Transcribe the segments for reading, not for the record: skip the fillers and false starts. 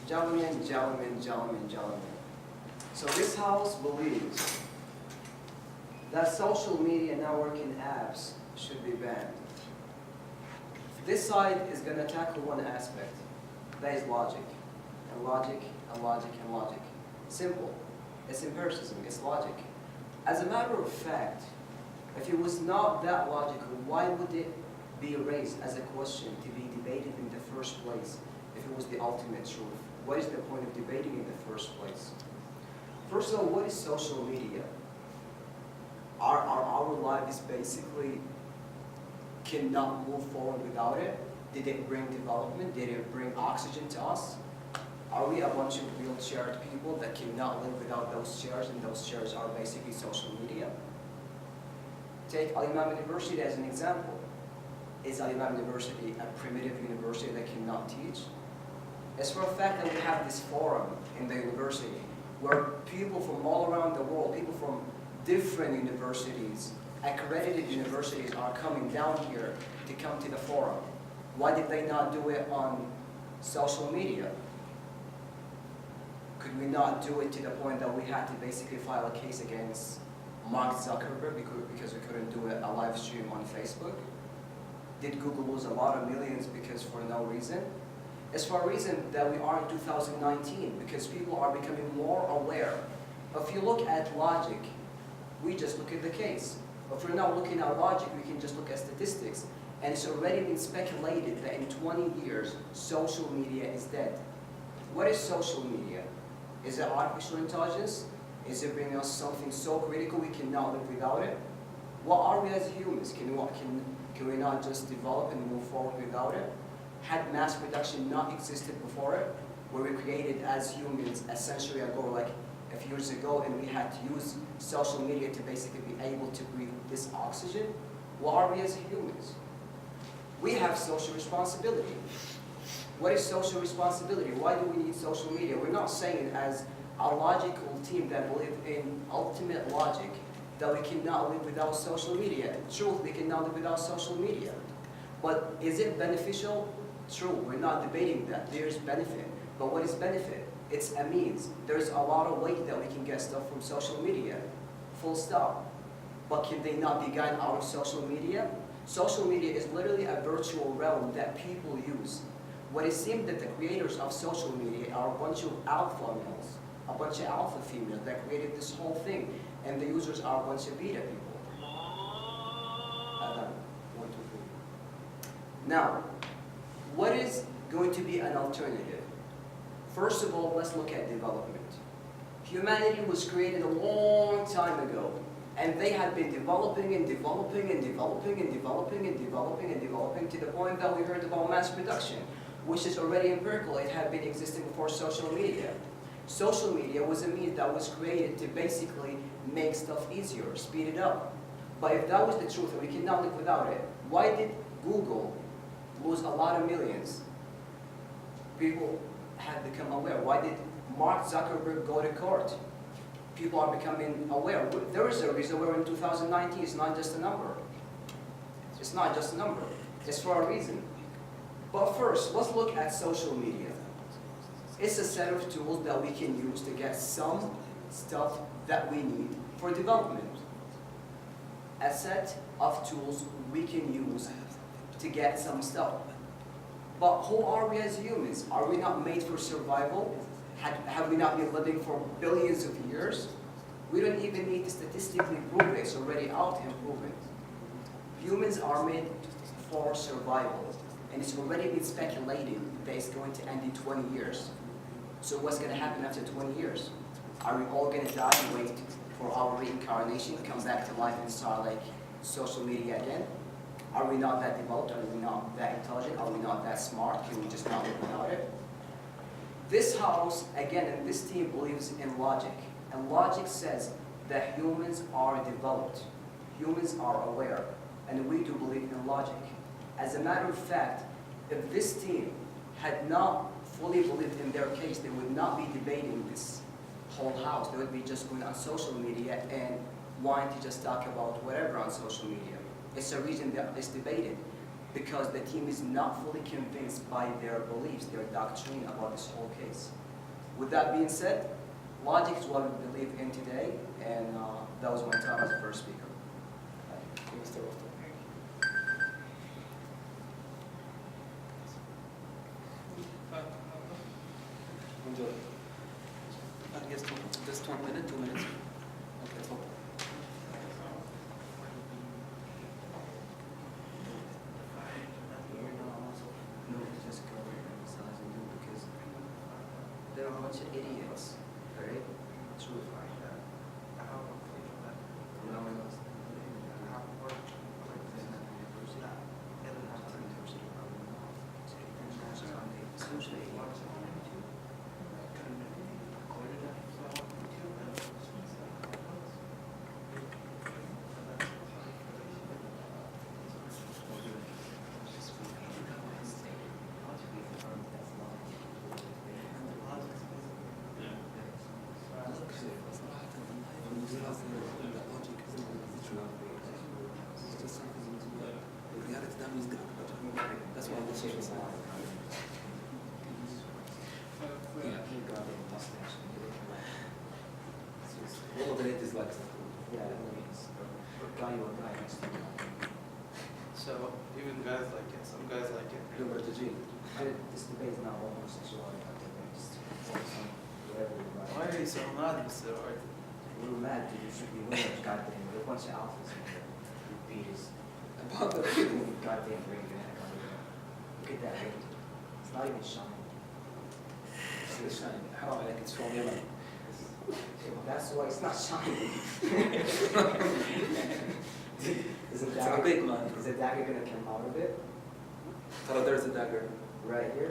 Gentlemen, gentlemen, gentlemen, gentlemen. So this house believes that social media networking apps should be banned. This side is going to tackle one aspect, that is logic. And logic, and logic, and logic. Simple. It's empiricism, it's logic. As a matter of fact, if it was not that logical, why would it be raised as a question to be debated in the first place if it was the ultimate truth? What is the point of debating in the first place? First of all, what is social media? Our lives basically cannot move forward without it? Did it bring development? Did it bring oxygen to us? Are we a bunch of wheelchaired people that cannot live without those chairs, and those chairs are basically social media? Take Al-Imam University as an example. Is Al-Imam University a primitive university that cannot teach? As for a fact that we have this forum in the university where people from all around the world, people from different universities, accredited universities are coming down here to come to the forum. Why did they not do it on social media? Could we not do it to the point that we had to basically file a case against Mark Zuckerberg because we couldn't do a live stream on Facebook? Did Google lose a lot of millions because for no reason? It's for a reason that we are in 2019, because people are becoming more aware. If you look at logic, we just look at the case. If we're not looking at logic, we can just look at statistics. And it's already been speculated that in 20 years, social media is dead. What is social media? Is it artificial intelligence? Is it bringing us something so critical we cannot live without it? What are we as humans? Can we not just develop and move forward without it? Had mass production not existed before it, were we created as humans a century ago, like a few years ago, and we had to use social media to basically be able to breathe this oxygen? What are we as humans? We have social responsibility. What is social responsibility? Why do we need social media? We're not saying as a logical team that believe in ultimate logic that we cannot live without social media. Truth, we cannot live without social media. But is it beneficial? True, we're not debating that. There's benefit. But what is benefit? It's a means. There's a lot of ways that we can get stuff from social media. Full stop. But can they not be guided out of social media? Social media is literally a virtual realm that people use. What it seems that the creators of social media are a bunch of alpha males, a bunch of alpha females that created this whole thing, and the users are a bunch of beta people. Now, what is going to be an alternative? First of all, let's look at development. Humanity was created a long time ago, and they had been developing and developing and developing and developing and developing and developing to the point that we heard about mass production, which is already empirical. It had been existing before social media. Social media was a means that was created to basically make stuff easier, speed it up. But if that was the truth and we cannot live without it, why did Google lose a lot of millions? People have become aware. Why did Mark Zuckerberg go to court? People are becoming aware. There is a reason we're in 2019. It's not just a number. It's not just a number. It's for a reason. But first, let's look at social media. It's a set of tools that we can use to get some stuff that we need for development. A set of tools we can use to get some stuff. But who are we as humans? Are we not made for survival? Have we not been living for billions of years? We don't even need to statistically prove it. It's already out and proven. Humans are made for survival. And it's already been speculated that it's going to end in 20 years. So what's going to happen after 20 years? Are we all going to die and wait for our reincarnation, come back to life and start like social media again? Are we not that developed? Are we not that intelligent? Are we not that smart? Can we just not live without it? This house, again, and this team believes in logic. And logic says that humans are developed. Humans are aware. And we do believe in logic. As a matter of fact, if this team had not fully believed in their case, they would not be debating this whole house. They would be just going on social media and wanting to just talk about whatever on social media. It's a reason that it's debated. because the team is not fully convinced by their beliefs, their doctrine about this whole case. With that being said, logic is what we believe in today, and that was my time as a first speaker. Thank you, Mr. Rothman. Enjoy. Yes, just 1 minute, 2 minutes. Okay, so. No, just go and emphasize and do because there are a bunch of idiots, right? True. No one else. That's why the social science. All of it is like Yeah, that means guy or guy next to you. So even guys like it, some guys like it. This debate is not about homosexuality. It's whatever you like. Why are you so mad, Mr. Art? We're mad, dude. You should be winners, goddamn. We're a bunch of alphas in here. You beaters. about the Goddamn ring, man. Look at that ring. It's not even shining. it's shining. How like it's from Yemen. That's why it's not shining. Is a It's a dagger, big man. is a dagger gonna come out of it? There's a dagger. Right here?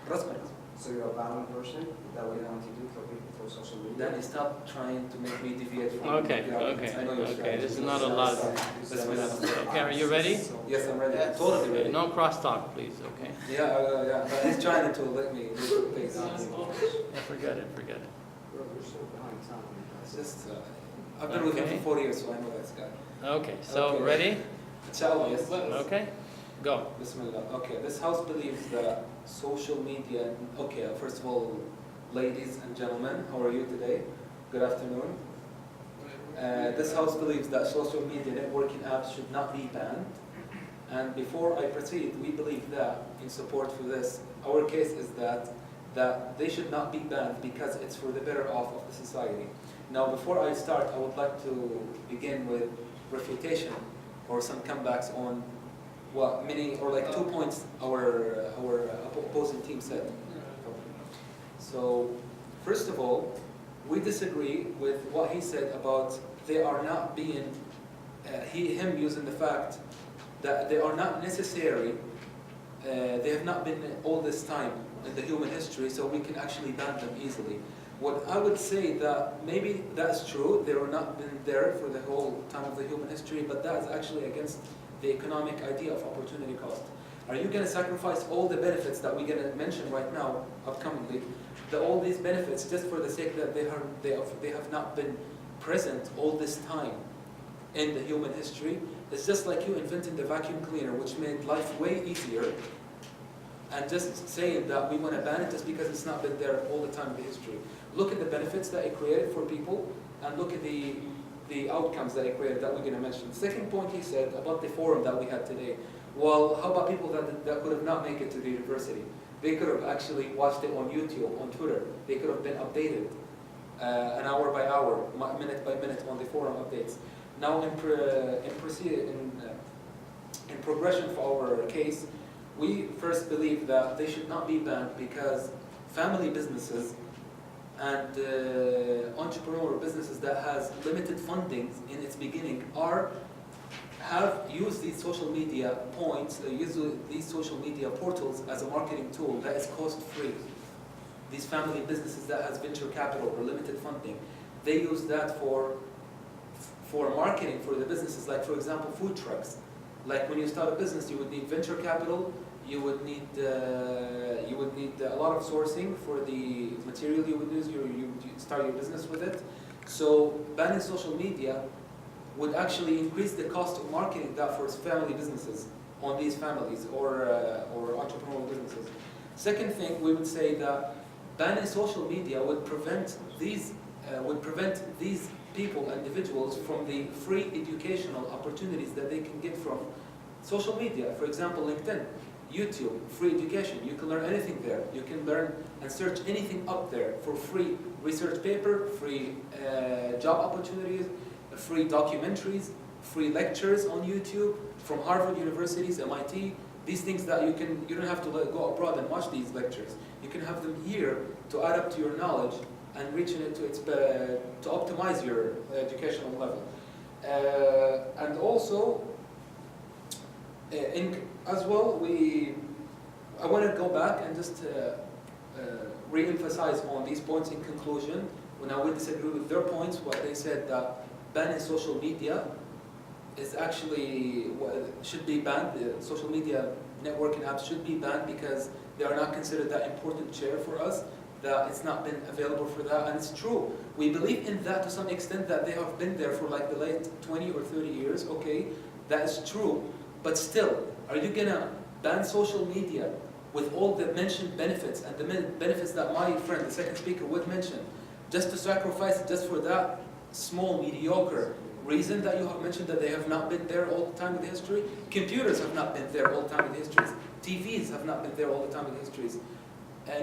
Rasman. So you're a violent person? Is that what you want to do? Kill people for social media? Danny, stop trying to make me deviate from Okay, the argument. I know your okay. strategy. This is not a lot. Okay, are you ready? Yes, I'm ready. Yes. Totally Okay, ready. no crosstalk, please, okay? Yeah. But he's trying to let me do things. Yeah, forget it. Bro, you're so behind time. It's just, I've been with him Okay. for 4 years, so I know this guy. Okay, so Okay. ready? Inshallah, yes. Okay, go. Bismillah. Okay, this house believes that social media, okay, first of all, ladies and gentlemen, how are you today? Good afternoon. This house believes that social media networking apps should not be banned. And before I proceed, we believe that in support for this, our case is that they should not be banned because it's for the better off of the society. Now, before I start, I would like to begin with refutation or some comebacks on what many, or like 2 points our opposing team said. So, first of all, we disagree with what he said about they are not being, him using the fact that they are not necessary, they have not been all this time in the human history, so we can actually ban them easily. What I would say that maybe that's true, they have not been there for the whole time of the human history, but that is actually against the economic idea of opportunity cost. Are you going to sacrifice all the benefits that we're going to mention right now, upcomingly, all these benefits just for the sake that they have not been present all this time in the human history? It's just like you inventing the vacuum cleaner, which made life way easier, and just saying that we want to ban it just because it's not been there all the time in the history. Look at the benefits that it created for people, and look at the outcomes that it created that we're going to mention. The second point he said about the forum that we had today. Well, how about people that could have not made it to the university? They could have actually watched it on YouTube, on Twitter. They could have been updated an hour by hour, minute by minute on the forum updates. Now, in progression for our case, we first believe that they should not be banned because family businesses and entrepreneurial businesses that has limited funding in its beginning have used these social media points, use these social media portals as a marketing tool that is cost-free. These family businesses that has venture capital or limited funding, they use that for marketing for the businesses, like for example food trucks. Like when you start a business, you would need venture capital, you would need a lot of sourcing for the material you would use. You start your business with it. So banning social media would actually increase the cost of marketing that for family businesses. on these families or entrepreneurial businesses. Second thing, we would say that banning social media would prevent these people, individuals, from the free educational opportunities that they can get from social media. For example, LinkedIn, YouTube, free education. You can learn anything there. You can learn and search anything up there for free research paper, free job opportunities, free documentaries, free lectures on YouTube from Harvard Universities, MIT. These things that you don't have to go abroad and watch these lectures. You can have them here to add up to your knowledge and reaching it to optimize your educational level. And also, as well, I want to go back and just re-emphasize on these points in conclusion. When I would disagree with their points, what they said that banning social media is actually should be banned. The social media networking apps should be banned because they are not considered that important share for us. That it's not been available for that, and it's true. We believe in that to some extent, that they have been there for like the late 20 or 30 years. Okay, that is true. But still, are you gonna ban social media with all the mentioned benefits and the benefits that my friend, the second speaker, would mention, just to sacrifice just for that small, mediocre reason that you have mentioned, that they have not been there all the time in the history? Computers have not been there all the time in the histories. TVs have not been there all the time in the histories.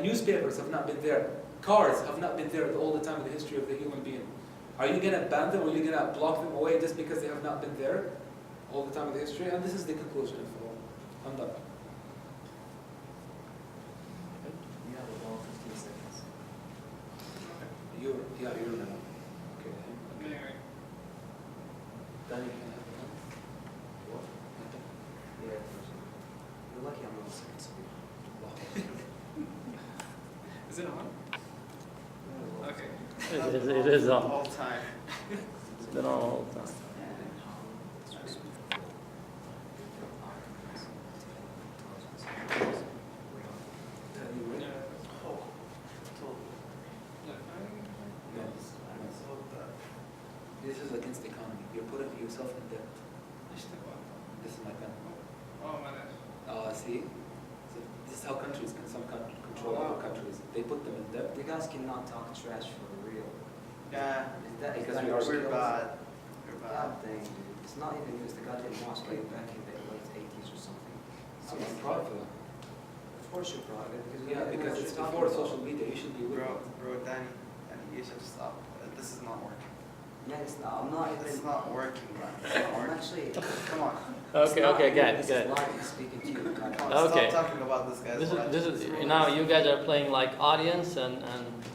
Newspapers have not been there. Cars have not been there all the time in the history of the human being. Are you going to ban them, or are you going to block them away just because they have not been there all the time in the history? And this is the conclusion of all. I'm done. You have about 15 seconds. You're now. Okay. Anyway, Danny, can I have the time? What? Yeah, you're lucky I'm on the second speaker. is it on? Okay. It is on. All time. It's been on all the time. This is against the economy. You're putting yourself in debt. This is my pen. Oh, man. See? So this is how countries can control other countries. They put them in debt. You guys cannot talk trash for real. Yeah, Because we your are skills? we're bad. We're God bad. dang, dude. It's not even just the goddamn mosque like back in the late 80s or something. I'm not proud of that. Of course you're proud of it, because Yeah, because it's before social media. You should be with it. Bro, Danny, you should stop. This is not working. Man, it's not, I'm not even... It's not working, man. I'm actually... Come on. Okay, okay, good, This good. is live speaking to you. God. Come on, Okay. Stop talking about this, guys. This is now you guys are playing like audience and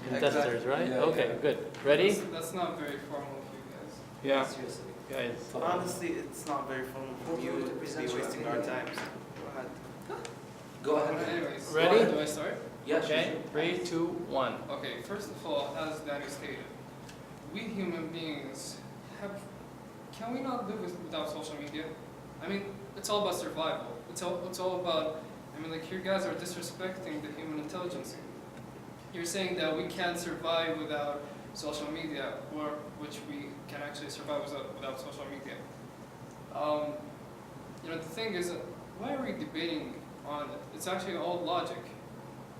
contestants, Exactly. right? Yeah, okay, yeah. good. Ready? That's not very formal of you guys. Yeah, Seriously. guys. Honestly, it's not very fun for Well, you to to present be your wasting our opinion. time. So go ahead. Go ahead. Anyways, Ready? do I start? Yes. Okay, 3, 2, 1. Okay, first of all, as Danny stated, we human beings can we not live without social media? I mean, it's all about survival. It's all about, I mean, like, you guys are disrespecting the human intelligence. You're saying that we can't survive without social media, or which we can actually survive without social media. You know, the thing is, why are we debating on it? It's actually all logic.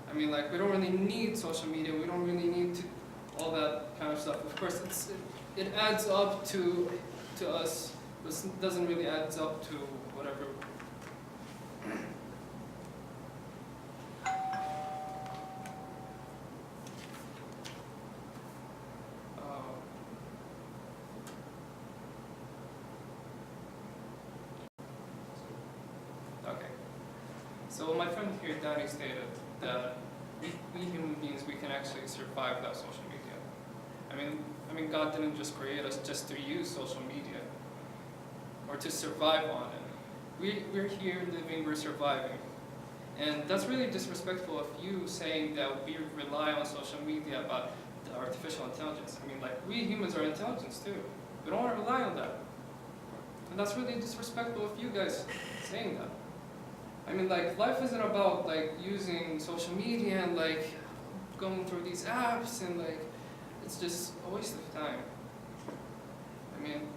I mean, like, we don't really need social media. We don't really need to all that kind of stuff. Of course, it adds up to us, but it doesn't really add up to whatever. Okay. So my friend here, Danny, stated that we human beings, we can actually survive without social media. I mean, God didn't just create us just to use social media or to survive on it. We're here living, we're surviving. And that's really disrespectful of you saying that we rely on social media about the artificial intelligence. I mean, like, we humans are intelligence too. We don't want to rely on that. And that's really disrespectful of you guys saying that. I mean, like, life isn't about, like, using social media and, like, going through these apps and, like, it's just a waste of time. I mean,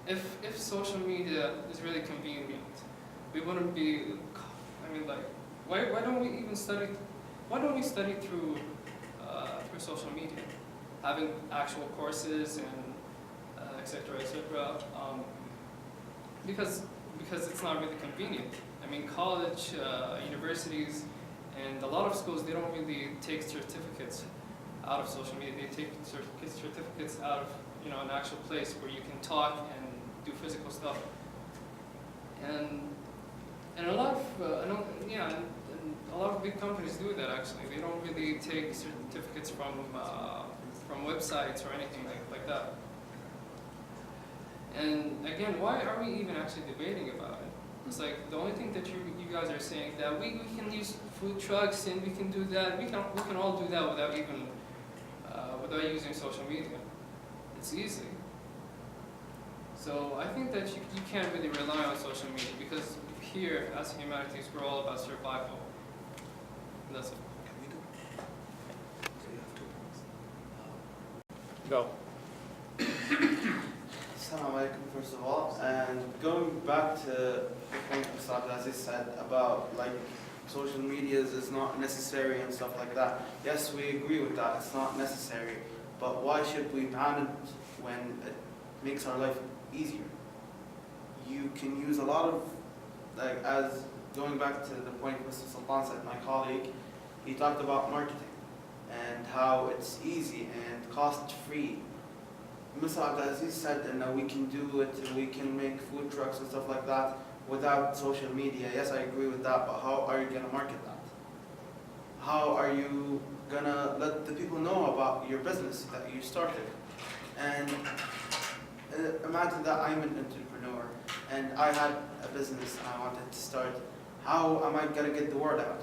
if social media is really convenient, we wouldn't be, I mean, like, why don't we even study, why don't we study through social media? Having actual courses and et cetera, et cetera. Because it's not really convenient. I mean, college, universities, and a lot of schools, they don't really take certificates out of social media. They take certificates out of, you know, an actual place where you can talk and do physical stuff. And a lot of, and a lot of big companies do that actually. They don't really take certificates from websites or anything like that. And again, why are we even actually debating about it? It's like the only thing that you guys are saying that we can use food trucks and we can do that. We can all do that without even without using social media. It's easy. So I think that you can't really rely on social media because here, as humanities, we're all about survival. And that's it. Can we do? So you have 2 points. Go. Assalamu alaikum, first of all, and going back to the point Mr. Abdulaziz said about like social media is not necessary and stuff like that. Yes, we agree with that, it's not necessary, but why should we ban it when it makes our life easier? You can use a lot of, like, as going back to the point Mr. Sultan said, my colleague, he talked about marketing and how it's easy and cost-free. Mr. Abdulaziz said that we can do it, we can make food trucks and stuff like that without social media. Yes, I agree with that, but how are you going to market that? How are you going to let the people know about your business that you started? And imagine that I'm an entrepreneur and I had a business I wanted to start. How am I going to get the word out?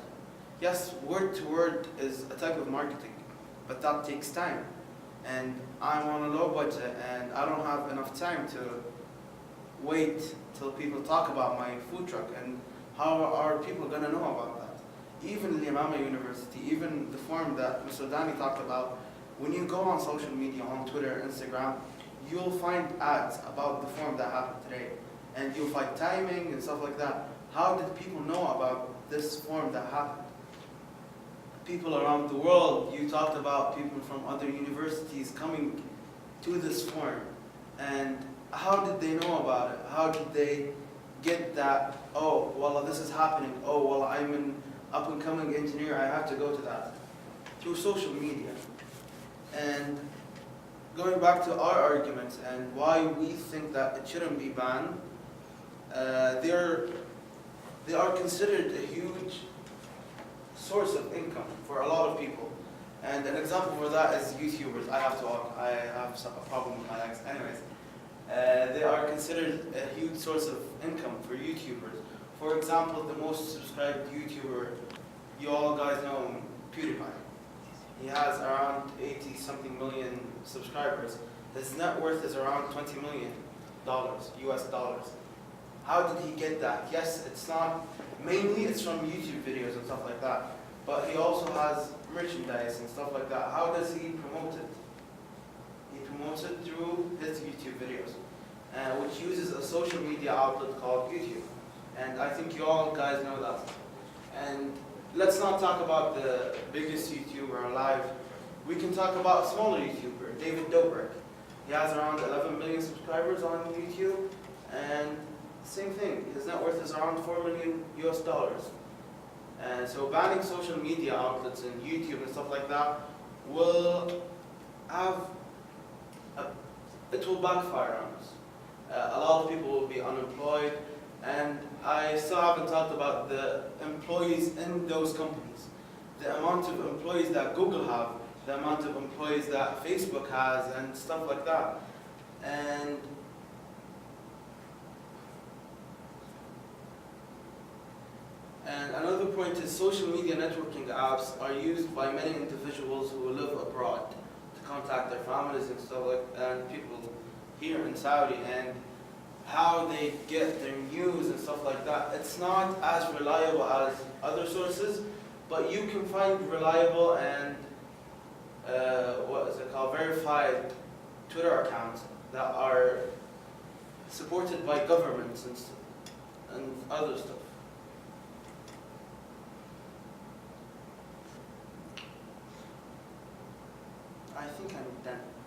Yes, word to word is a type of marketing, but that takes time. And I'm on a low budget and I don't have enough time to wait till people talk about my food truck, and how are people going to know about that? Even Limama University, even the forum that Mr. Dani talked about, when you go on social media, on Twitter, Instagram, you'll find ads about the forum that happened today, and you'll find timing and stuff like that. How did people know about this forum that happened? People around the world, you talked about people from other universities coming to this forum, and how did they know about it? How did they get that, oh, well, this is happening, oh, well, I'm an up-and-coming engineer, I have to go to that? Through social media. And going back to our arguments and why we think that it shouldn't be banned, they are considered a huge source of income for a lot of people. And an example for that is YouTubers. I have a problem with my legs. Anyways, they are considered a huge source of income for YouTubers. For example, the most subscribed YouTuber, you all guys know him, PewDiePie. He has around 80-something million subscribers. His net worth is around $20 million, US dollars. How did he get that? Yes, it's not, mainly it's from YouTube videos and stuff like that, but he also has merchandise and stuff like that. How does he promote it? He promotes it through his YouTube videos, which uses a social media outlet called YouTube. And I think you all guys know that. And let's not talk about the biggest YouTuber alive. We can talk about a smaller YouTuber, David Dobrik. He has around 11 million subscribers on YouTube, and same thing, his net worth is around $4 million US dollars. And so banning social media outlets and YouTube and stuff like that will it will backfire on us. A lot of people will be unemployed, and I still haven't talked about the employees in those companies. The amount of employees that Google have, the amount of employees that Facebook has, and stuff like that. And another point is social media networking apps are used by many individuals who live abroad to contact their families and stuff like that, and people here in Saudi, and how they get their news and stuff like that. It's not as reliable as other sources, but you can find reliable and verified Twitter accounts that are supported by governments and other stuff. I think I'm done.